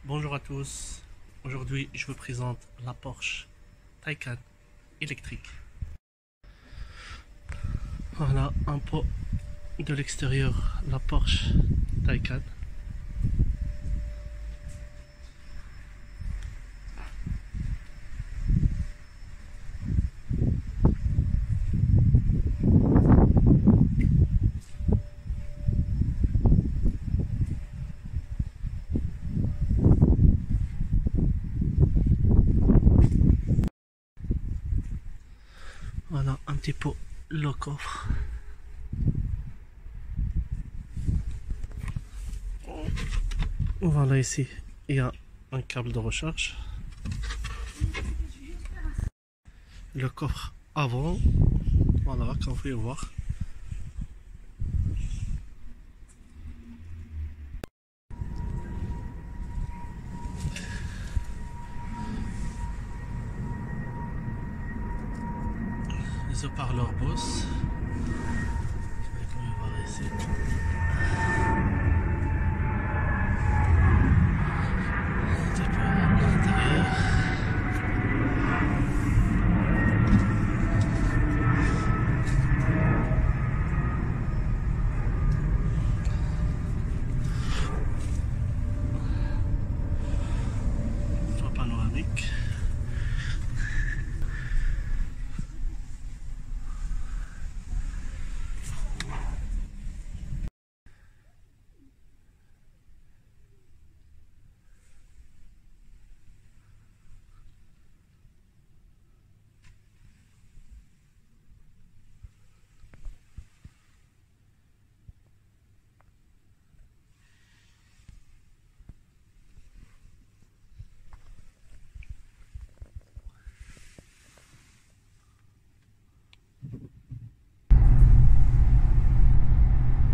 Bonjour à tous, aujourd'hui je vous présente la Porsche Taycan électrique. Voilà un peu de l'extérieur la Porsche Taycan. Voilà un petit peu le coffre. Voilà, ici il y a un câble de recharge. Le coffre avant, voilà, comme vous pouvez voir. Les haut-parleurs Bose. Vous pouvez voir ici. Un petit peu à l'intérieur. Toit panoramique.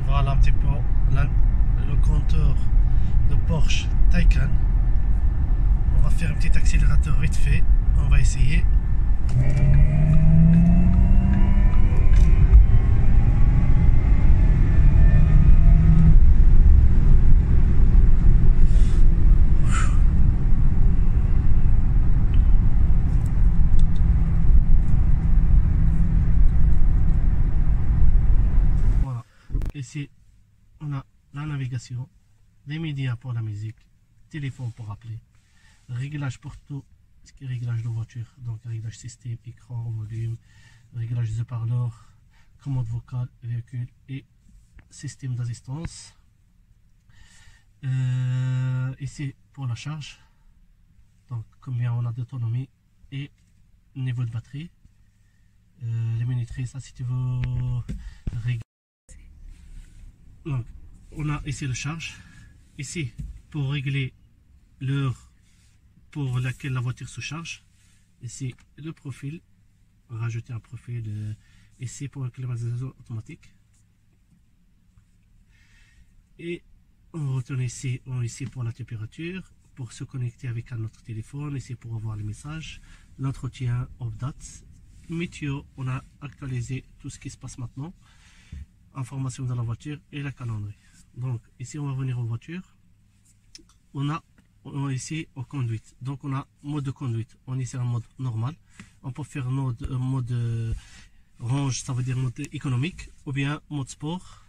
Voilà un petit peu le compteur de Porsche Taycan. On va faire un petit accélérateur vite fait. On va essayer. Voilà. Ici, on a la navigation, les médias pour la musique, téléphone pour appeler, réglage pour tout ce qui est réglage de voiture, donc réglage système, écran, volume, réglage de haut-parleurs, commande vocale, véhicule et système d'assistance. Ici pour la charge, donc combien on a d'autonomie et niveau de batterie. Les minuteries, ça si tu veux régler. Donc on a ici le charge, ici pour régler l'heure pour laquelle la voiture se charge, ici le profil, rajouter un profil ici pour la climatisation automatique, et on retourne ici pour la température, pour se connecter avec un autre téléphone, ici pour avoir les messages, l'entretien, update, météo, on a actualisé tout ce qui se passe maintenant, information de la voiture et la calendrier. Donc ici on va venir aux voitures, on a ici aux conduites, donc on a mode de conduite, on est sur un mode normal, on peut faire mode range, ça veut dire mode économique, ou bien mode sport.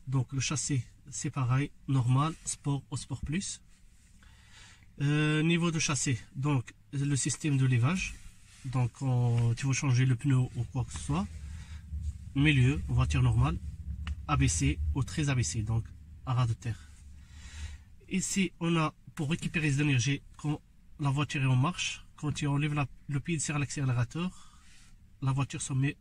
Donc le châssis c'est pareil, normal, sport ou sport plus. Niveau de châssis, donc le système de levage, donc tu veux changer le pneu ou quoi que ce soit, milieu, voiture normale, ABC ou très ABC, donc à ras de terre. Ici on a pour récupérer de l'énergie quand la voiture est en marche, quand tu enlèves le pied sur l'accélérateur, la voiture se met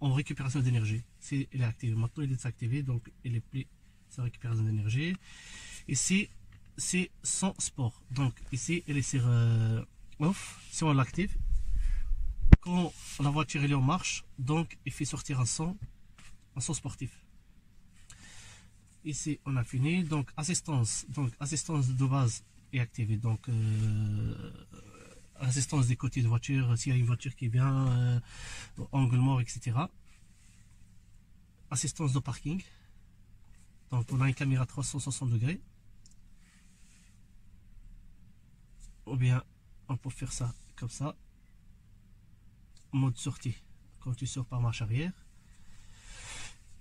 en récupération d'énergie. Si elle est activée, maintenant il est désactivé, donc il est plus sa récupération d'énergie. Ici c'est sans sport, donc ici elle est sur off, si on l'active. Quand la voiture est en marche, donc il fait sortir un son sportif. Ici on a fini, donc assistance de base est activée, donc assistance des côtés de voiture, s'il y a une voiture qui vient, angle mort, etc. Assistance de parking, donc on a une caméra 360 degrés. ou bien on peut faire ça comme ça, mode sortie, quand tu sors par marche arrière.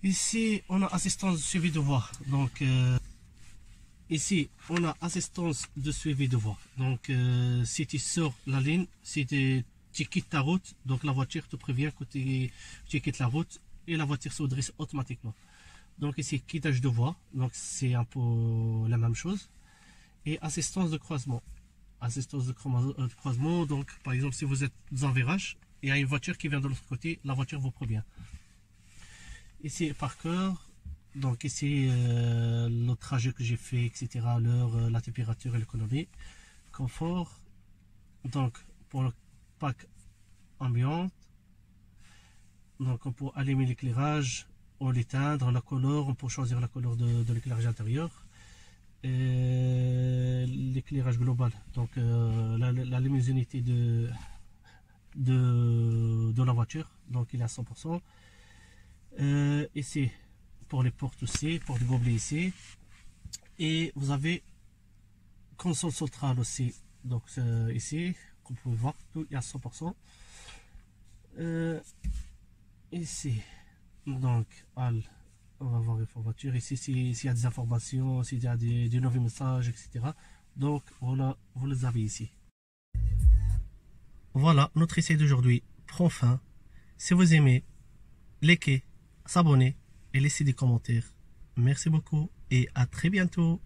Ici on a assistance de suivi de voie, donc ici on a assistance de suivi de voie, donc si tu sors la ligne, si tu quittes ta route, donc la voiture te prévient que tu quittes la route et la voiture se redresse automatiquement. Donc ici quittage de voie, donc c'est un peu la même chose. Et assistance de croisement. Assistance de croisement, donc par exemple si vous êtes dans un virage, il y a une voiture qui vient de l'autre côté, la voiture vous prévient. Ici parker, donc ici le trajet que j'ai fait, etc. L'heure, la température et l'économie. Confort, donc pour le pack ambiante, donc on peut allumer l'éclairage, ou l'éteindre, la couleur, on peut choisir la couleur de l'éclairage intérieur. L'éclairage global, donc la luminosité de la voiture, donc il est à 100%. Ici pour les portes aussi, porte gobelet ici, et vous avez console centrale aussi, donc ici comme vous pouvez voir tout est à 100%. Ici donc on va voir les voitures ici s'il y a des informations, s'il y a des nouveaux messages, etc. Donc voilà, vous les avez ici. Voilà, notre essai d'aujourd'hui prend fin. Si vous aimez, likez, s'abonner et laissez des commentaires. Merci beaucoup et à très bientôt.